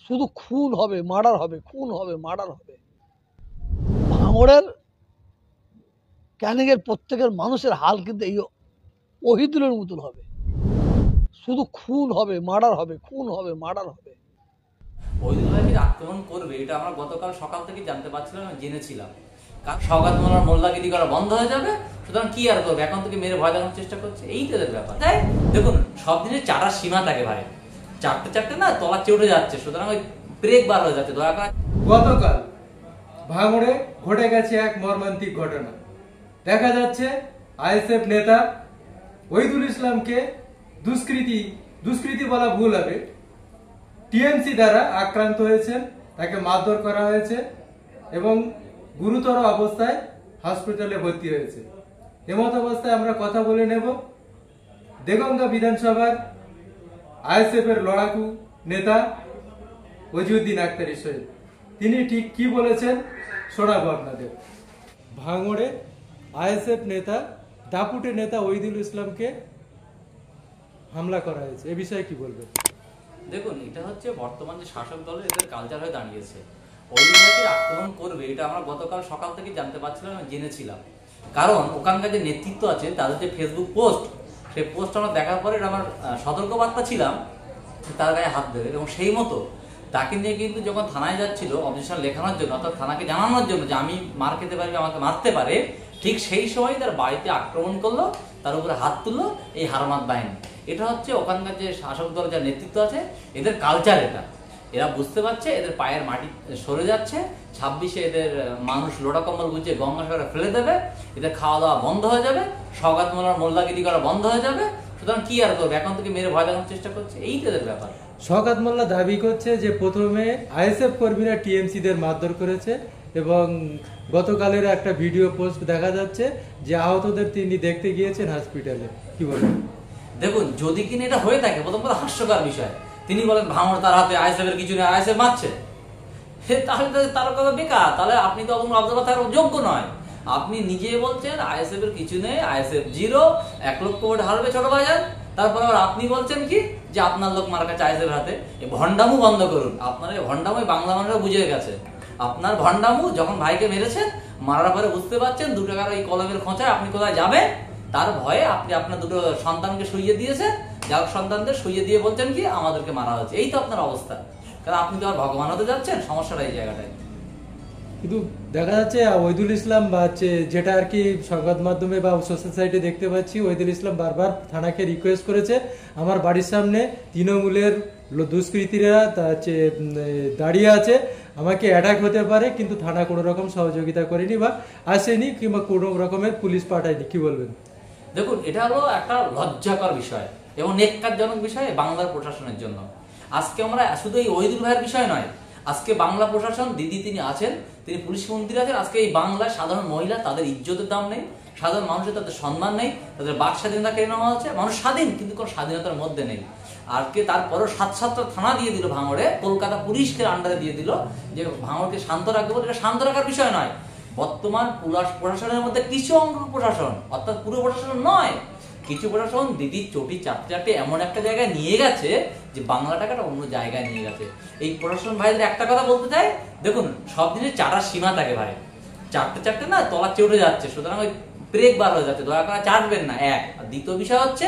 শুধু খুন হবে, মার্ডার হবে, খুন হবে, মার্ডার হবে। ভাঙড়ের ক্যানিংয়ের প্রত্যেকের মানুষের হাল কিন্তু এই ওহিদুলের মতন হবে। শুধু খুন হবে, মার্ডার হবে, খুন হবে, মার্ডার হবে। ওহিদুল ভাইকে আক্রমণ করবে এটা আমরা গতকাল সকাল থেকে জানতে পারছিলাম, জেনেছিলাম। কারণ সওগাত মোল্লার মোল্লাগিরি করা বন্ধ হয়ে যাবে, সুতরাং কি আর করবে, এখন থেকে মেরে ভয় দেখানোর চেষ্টা করছে, এই তাদের ব্যাপার। তাই দেখুন, সব দিনের চাটার সীমা থাকে ভাই, চারটে না তলা চেউঠে যাচ্ছে, সুতরাং ওই ব্রেক বার হয়ে যাচ্ছে। দয়া করে গতকাল ভাঙড়ে ঘটে গেছে এক মর্মান্তিক ঘটনা। দেখা যাচ্ছে আইএসএফ নেতা ওহিদুল ইসলামকে দুষ্কৃতী বলা ভুল হবে, টিএমসি দ্বারা আক্রান্ত হয়েছেন, তাকে মারধর করা হয়েছে এবং গুরুতর অবস্থায় হসপিটালে ভর্তি হয়েছে। এমত অবস্থায় আমরা কথা বলে নেব দেগঙ্গা বিধানসভার আইএসএফ এর লড়াকু নেতা ওজিউদ্দিন আক্তারের সহিত। তিনি ঠিক কি বলেছেন শোনাবো আপনাদের। ভাঙড়ে আইএসএফ নেতা দাপুটে নেতা ওহিদুল ইসলামকে হামলা করা হয়েছে, এ বিষয়ে কি বলবেন? দেখুন, এটা হচ্ছে বর্তমান যে শাসক দলের এদের কালচার হয়ে দাঁড়িয়েছে। ওহিদুল ভাইকে আক্রমণ করবে এটা আমরা গতকাল সকাল থেকে জানতে পারছিলাম, জেনেছিলাম। কারণ ওখানকার যে নেতৃত্ব আছে তাদের যে ফেসবুক পোস্ট, সেই পোস্ট আমরা দেখার পরে আমার সতর্কবার্তা ছিলাম তার গায়ে হাত দেবে, এবং সেই মতো তাকে নিয়ে কিন্তু যখন থানায় যাচ্ছিল অবজেকশন লেখানোর জন্য, অর্থাৎ থানাকে জানানোর জন্য যে আমি মার খেতে পারি, আমাকে মারতে পারে, ঠিক সেই সময় তার বাড়িতে আক্রমণ করলো, তার উপরে হাত তুললো এই হারমাত বাহিনী। এটা হচ্ছে ওখানকার যে শাসক দলের যার নেতৃত্ব আছে এদের কালচার। এটা এরা বুঝতে পারছে এদের পায়ের মাটি সরে যাচ্ছে, 26-এ এদের মানুষ লোটা কম্বল গুছিয়ে গঙ্গাসাগরে ফেলে দেবে, এদের খাওয়া দাওয়া বন্ধ হয়ে যাবে, সওগাত মোল্লার মোল্লাগিরি করা বন্ধ হয়ে যাবে, সুতরাং কি আর করবে, এখন থেকে মেরে ভয় দেখানোর চেষ্টা করছে, এই তাদের ব্যাপার। সওগাত মোল্লা দাবি করছে যে প্রথমে আইএসএফ কর্মীরা টিএমসি দের মারধর করেছে এবং গতকালের একটা ভিডিও পোস্ট দেখা যাচ্ছে যে আহতদের তিনি দেখতে গিয়েছেন হসপিটালে। কি বলেন? দেখুন, যদি কিনা এটা হয়ে থাকে, প্রথম কথা হাস্যকর বিষয়, তিনি বলেন ভাঙড় তার হাতে, আইএসএফ এর কিছু নেই, আইএসএফ মারছে, তাহলে তার কথা বেকার, তাহলে আপনি তো অবজার্ভার থাকার যোগ্য নয়। আপনি নিজে বলছেন আইএসএফ এর কিছু নেই, আইএসএফ 0, 1 লক্ষ ভোট হারবে ছোট বাজার, তারপর আবার আপনি বলছেন কি যে আপনার লোক মার কাছে আইএসএফ হাতে। এই ভন্ডামু বন্ধ করুন, আপনার এই ভন্ডামু বাংলা মানুষরা বুঝে গেছে। আপনার ভন্ডামু যখন ভাইকে মেরেছেন, মারার পরে বুঝতে পারছেন 2 টাকার এই কলমের খোঁচায় আপনি কোথায় যাবেন, তার ভয়ে আপনি আপনার 2টো সন্তানকে শুইয়ে দিয়েছেন, যাক সন্তানদের শুইয়ে দিয়ে বলছেন কি আমাদেরকে মারা হয়েছে, এই তো আপনার অবস্থা। কারণ আপনি তো আর ভগবান হতে যাচ্ছেন, সমস্যাটা এই জায়গাটায়। কিন্তু দেখা যাচ্ছে ওহিদুল ইসলাম বা যেটা আর কি সংবাদ মাধ্যমে বা সোশ্যাল সাইটে দেখতে পাচ্ছি, ওহিদুল ইসলাম বারবার থানাকে রিকোয়েস্ট করেছে আমার বাড়ির সামনে তৃণমূলের দুষ্কৃতীরা দাঁড়িয়ে আছে, আমাকে অ্যাটাক হতে পারে, কিন্তু থানা কোনো রকম সহযোগিতা করেনি বা আসেনি কিংবা কোনো রকমের পুলিশ পাঠায়নি। কি বলবেন? দেখুন, এটা হলো একটা লজ্জাকর বিষয় এবং নেক্কারজনক বিষয় বাংলার প্রশাসনের জন্য। আজকে আমরা শুধু এই ওহিদুল ভাইয়ের বিষয় নয়, আজকে বাংলা প্রশাসন দিদি তিনি আছেন, তিনি পুলিশ মন্ত্রী আছেন, আজকে এই বাংলায় সাধারণ মহিলা তাদের ইজ্জতের দাম নেই, সাধারণ মানুষের তাদের সম্মান নেই, তাদের বাক স্বাধীনতা কেড়ে নেওয়া হচ্ছে, মানুষ স্বাধীন কিন্তু কোনো স্বাধীনতার মধ্যে নেই। আজকে তারপরও 7-7টা থানা দিয়ে দিল ভাঙড়ে, কলকাতা পুলিশকে আন্ডারে দিয়ে দিল যে ভাঙড়কে শান্ত রাখবে বলে। এটা শান্ত রাখার বিষয় নয়, বর্তমান প্রশাসনের মধ্যে কিছু অঙ্গ প্রশাসন, অর্থাৎ পুরো প্রশাসন নয়, কিছু প্রশাসন দিদির চটি চাপটে এমন একটা জায়গায় নিয়ে গেছে যে বাংলা টাকাটা অন্য জায়গায় নিয়ে গেছে। এই প্রশাসন ভাইদের একটা কথা বলতে চাই, দেখুন সব দিনের চাটার সীমা থাকে ভাই, চারটে না তলা চেউঠে যাচ্ছে, সুতরাং ওই ব্রেক বার হয়ে যাচ্ছে, দয়া করে চাটবেন না। এক আর দ্বিতীয় বিষয় হচ্ছে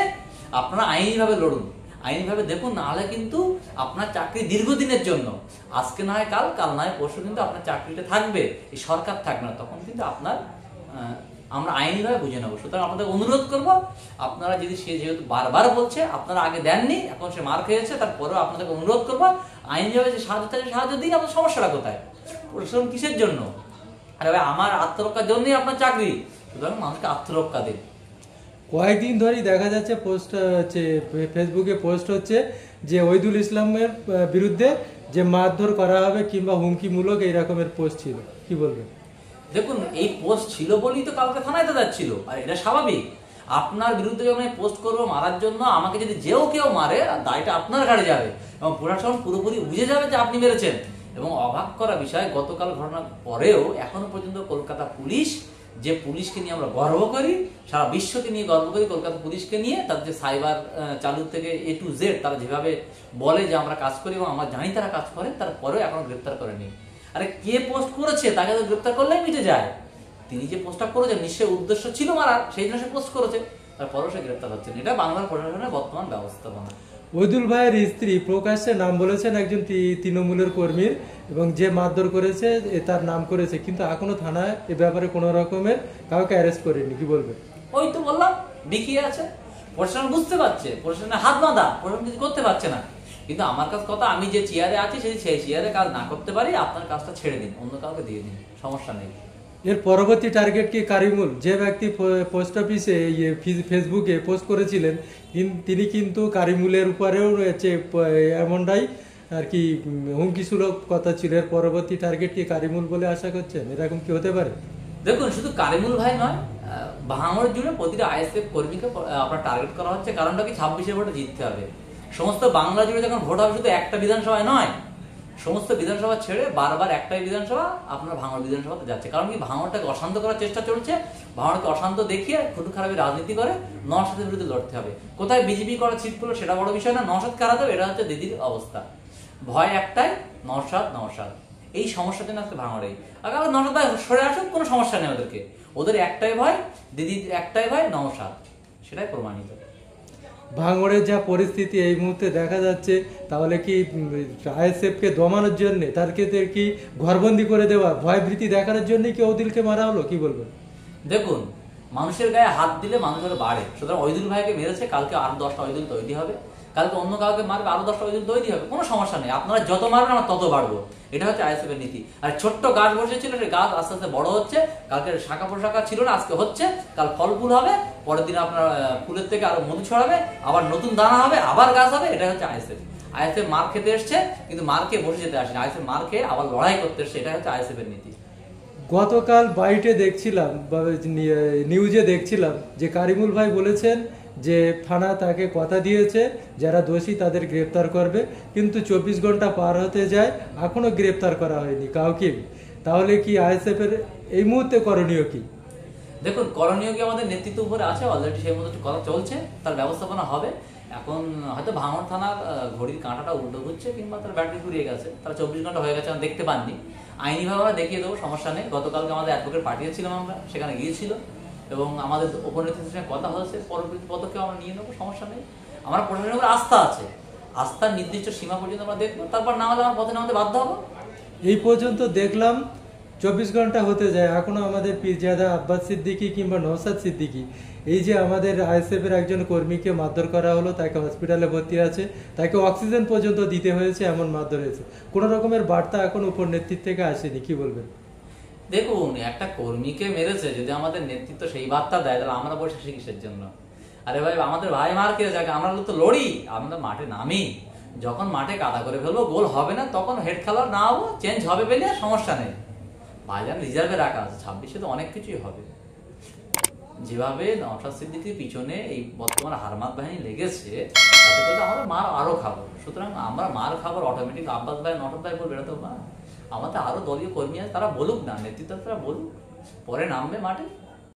আপনারা আইনিভাবে লড়ুন, আইনিভাবে দেখুন, নাহলে কিন্তু আপনার চাকরি দীর্ঘদিনের জন্য, আজকে না হয় কাল, কাল না হয় পরশু কিন্তু আপনার চাকরিটা থাকবে, এই সরকার থাকবে না, তখন কিন্তু আপনার আমরা আইনিভাবে বুঝে নেবো। সুতরাং আপনাদের অনুরোধ করবো, আপনারা যদি সে যেহেতু বারবার বলছে আপনারা আগে দেননি, এখন সে মার খেয়েছে, তারপরেও আপনাদেরকে অনুরোধ করবো আইনিভাবে যে সাহায্য থাকে সাহায্য দিন। আপনার সমস্যাটা কোথায়, পরিশ্রম কিসের জন্য? আরে ভাই, আমার আত্মরক্ষার জন্যই আপনার চাকরি, সুতরাং মানুষকে আত্মরক্ষা দিন। কয়েকদিন ধরেই দেখা যাচ্ছে পোস্ট হচ্ছে, ফেসবুকে পোস্ট হচ্ছে যে ওহিদুল ইসলামের বিরুদ্ধে যে মারধর করা হবে কিংবা হুমকিমূলক এই রকমের পোস্ট ছিল। কি বলবেন? দেখুন, এই পোস্ট ছিল বলেই তো কালকে থানায় তো যাচ্ছিল, আর এটা স্বাভাবিক। আপনার বিরুদ্ধে যখন আমি পোস্ট করবো মারার জন্য, আমাকে যদি কেউ মারে, দায়টা আপনার ঘাড়ে যাবে এবং প্রশাসন পুরোপুরি বুঝে যাবে যে আপনি মেরেছেন। এবং অবাক করা বিষয়, গতকাল ঘটনার পরেও এখনো পর্যন্ত কলকাতা পুলিশ যে পুলিশকে নিয়ে আমরা গর্ব করি, সারা বিশ্বকে নিয়ে গর্ব করি, কলকাতা পুলিশকে নিয়ে, তাদের যে সাইবার চালু থেকে A to Z তারা যেভাবে বলে যে আমরা কাজ করি এবং আমরা জানি তারা কাজ করে, তারপরেও এখনো গ্রেপ্তার করেনি। আরে কে পোস্ট করেছে তাকে তো গ্রেপ্তার করলেই মিটে যায়। তিনি যে পোস্টটা করেছেন নিশ্চয়ই উদ্দেশ্য ছিল মারার, সেই জন্য সে পোস্ট করেছে, তারপরেও সে গ্রেপ্তার হচ্ছে না। এটা বাংলার প্রশাসনের বর্তমান ব্যবস্থাপনা। ওহিদুল ভাইয়ের স্ত্রী প্রকাশ্যে নাম বলেছেন একজন তৃণমূলের কর্মীর, এবং যে মারধর করেছে তার নাম করেছে, কিন্তু এখনো থানায় এ ব্যাপারে কোনো রকমের কাউকে অ্যারেস্ট করেনি। কি বলবেন? ওই তো বললাম, বিকিয়ে আছে, প্রশাসন বুঝতে পারছে, প্রশাসনের হাত বাঁধা, প্রশাসন কিছু করতে পারছে না। কিন্তু আমার কাছে কথা, আমি যে চেয়ারে আছি সেই চেয়ারে কাজ না করতে পারি, আপনার কাজটা ছেড়ে দিন, অন্য কাউকে দিয়ে দিন, সমস্যা নেই। এর পরবর্তী টার্গেট কি কারিমুল? যে ব্যক্তি পোস্ট অফিসে ফেসবুকে পোস্ট করেছিলেন, তিনি কিন্তু কারিমুলের উপরেও রয়েছে এমনটাই আর কি হুমকিসুলভ কথা ছিল। এর পরবর্তী টার্গেট কি কারিমুল বলে আশা করছেন? এরকম কি হতে পারে? দেখুন, শুধু কারিমুল ভাই নয়, ভাঙড় জুড়ে প্রতিটা ISF কর্মীকে আপনার টার্গেট করা হচ্ছে। কারণটা কি, 26-এ ভোটে জিততে হবে। সমস্ত বাংলা জুড়ে যখন ভোট হবে, শুধু একটা বিধানসভায় নয়, সমস্ত বিধানসভা ছেড়ে বারবার একটাই বিধানসভা আপনার ভাঙড় বিধানসভাতে যাচ্ছে। কারণ কি, ভাঙড়টাকে অশান্ত করার চেষ্টা চলছে, ভাঙড়কে অশান্ত দেখিয়ে খুব খারাপই রাজনীতি করে নওশাদের বিরুদ্ধে লড়তে হবে। কোথায় বিজেপি করা ছিট পেলো সেটা বড় বিষয় না, নওশাদকে হারাতে হবে, এটা হচ্ছে দিদির অবস্থা। ভয় একটাই, নওশাদ। এই সমস্যার জন্য আজকে ভাঙড়েই আগে আবার নওশাদ ভাই সরে আসুক, কোনো সমস্যা নেই ওদেরকে, ওদের একটাই ভয়, দিদির একটাই ভয়, নওশাদ, সেটাই প্রমাণিত। ভাঙড়ের যা পরিস্থিতি এই মুহূর্তে দেখা যাচ্ছে, তাহলে কি ISF কে দমানোর জন্য তাদেরকে কি ঘরবন্দি করে দেওয়া, ভয়ভীতি দেখানোর জন্য কি ওদিলকে মারা হলো? কি বলবেন? দেখুন, মানুষের গায়ে হাত দিলে মানুষের বাড়ে। সুতরাং ওহিদুল ভাইকে মেরেছে, কালকে আরো 10টা ওহিদুল তৈরি হবে, কালকে অন্য কাউকে মারবে, আরো 10টা ওহিদুল তৈরি হবে, কোনো সমস্যা নেই। আপনারা যত মারবেন আমরা তত বাড়বো, এটা হচ্ছে ISF এর নীতি। আর ছোট্ট গাছ বসেছিল, সেই গাছ আস্তে আস্তে বড় হচ্ছে, কালকে শাখা প্রশাখা ছিল না, আজকে হচ্ছে, কাল ফল ফুল হবে, পরের দিন আপনার ফুলের থেকে আরো মধু ছড়াবে, আবার নতুন দানা হবে, আবার গাছ হবে, এটা হচ্ছে ISF মার খেতে এসছে, কিন্তু মার খেয়ে বসে যেতে আসেনি, ISF মার খেয়ে আবার লড়াই করতে এসছে, এটা হচ্ছে ISF এর নীতি। গতকাল বাইটে দেখছিলাম বা নিউজে দেখছিলাম যে কারিমুল ভাই বলেছেন যে থানা তাকে কথা দিয়েছে যারা দোষী তাদের গ্রেপ্তার করবে, কিন্তু 24 ঘন্টা পার হতে যায়, এখনো গ্রেপ্তার করা হয়নি কাউকে। তাহলে কি ISF এর এই মুহূর্তে করণীয় কি? দেখুন, করণীয় কি আমাদের নেতৃত্ব উপরে আছে, অলরেডি সেই মতো কথা চলছে, তার ব্যবস্থাপনা হবে। এখন হয়তো ভাঙড় থানার ঘড়ির কাঁটাটা উল্টো ঘুরছে, কিংবা তার ব্যাটারি ঘুরিয়ে গেছে, তারা 24 ঘন্টা হয়ে গেছে, আমরা দেখতে পাননি। আইনিভাবে আমরা দেখিয়ে দেবো, সমস্যা নেই। গতকালকে আমাদের অ্যাডভোকেট পাঠিয়েছিলাম, আমরা সেখানে গিয়েছিল এবং আমাদের উপনেতৃত্বের সঙ্গে কথা হয়েছে, পরবর্তী পদক্ষেপ আমরা নিয়ে নেবো, সমস্যা নেই। আমার প্রশাসনের উপর আস্থা আছে, আস্থার নির্দিষ্ট সীমা পর্যন্ত আমরা দেখবো, তারপর না হলে আমার পথে নামতে বাধ্য হবো। এই পর্যন্ত দেখলাম 24 ঘন্টা হতে যায়, এখনো আমাদের পীরজাদা আব্বাস সিদ্দিকী কিংবা নওশাদ সিদ্দিকী, এই যে আমাদের ISF এর একজন কর্মীকে মারধর করা হলো, তাকে হসপিটালে ভর্তি আছে, তাকে অক্সিজেন পর্যন্ত দিতে হয়েছে, এমন মারধর হয়েছে, কোনো রকমের বার্তা এখন উপর নেতৃত্ব থেকে আসেনি। কি বলবেন? দেখুন, একটা কর্মীকে মেরেছে, যদি আমাদের নেতৃত্ব সেই বার্তা দেয়, তাহলে আমরা বসে আছি কিসের জন্য? আরে ভাই, আমাদের ভাই মার খেয়ে যাকে, আমরা তো লড়ি, আমরা মাঠে নামি, যখন মাঠে কাদা করে ফেলবো, গোল হবে না, তখন হেড খেলার না হবো, চেঞ্জ হবে পেলে সমস্যা নেই। ভাইজান রিজার্ভে রাখা আছে, 26-এ তো অনেক কিছুই হবে। যেভাবে নওশাদ সিদ্দিকীর পিছনে এই বর্তমানে হারমাত বাহিনী লেগেছে, তাতে করে আমরা মার আরো খাবো। সুতরাং আমরা মার খাবার অটোমেটিক আব্বাস ভাই, নওশাদ ভাই বলবে, এটা তো না। আমাদের আরো দলীয় কর্মী আছে, তারা বলুক না, নেতৃত্ব তারা বলুক, পরে নামবে মাঠে।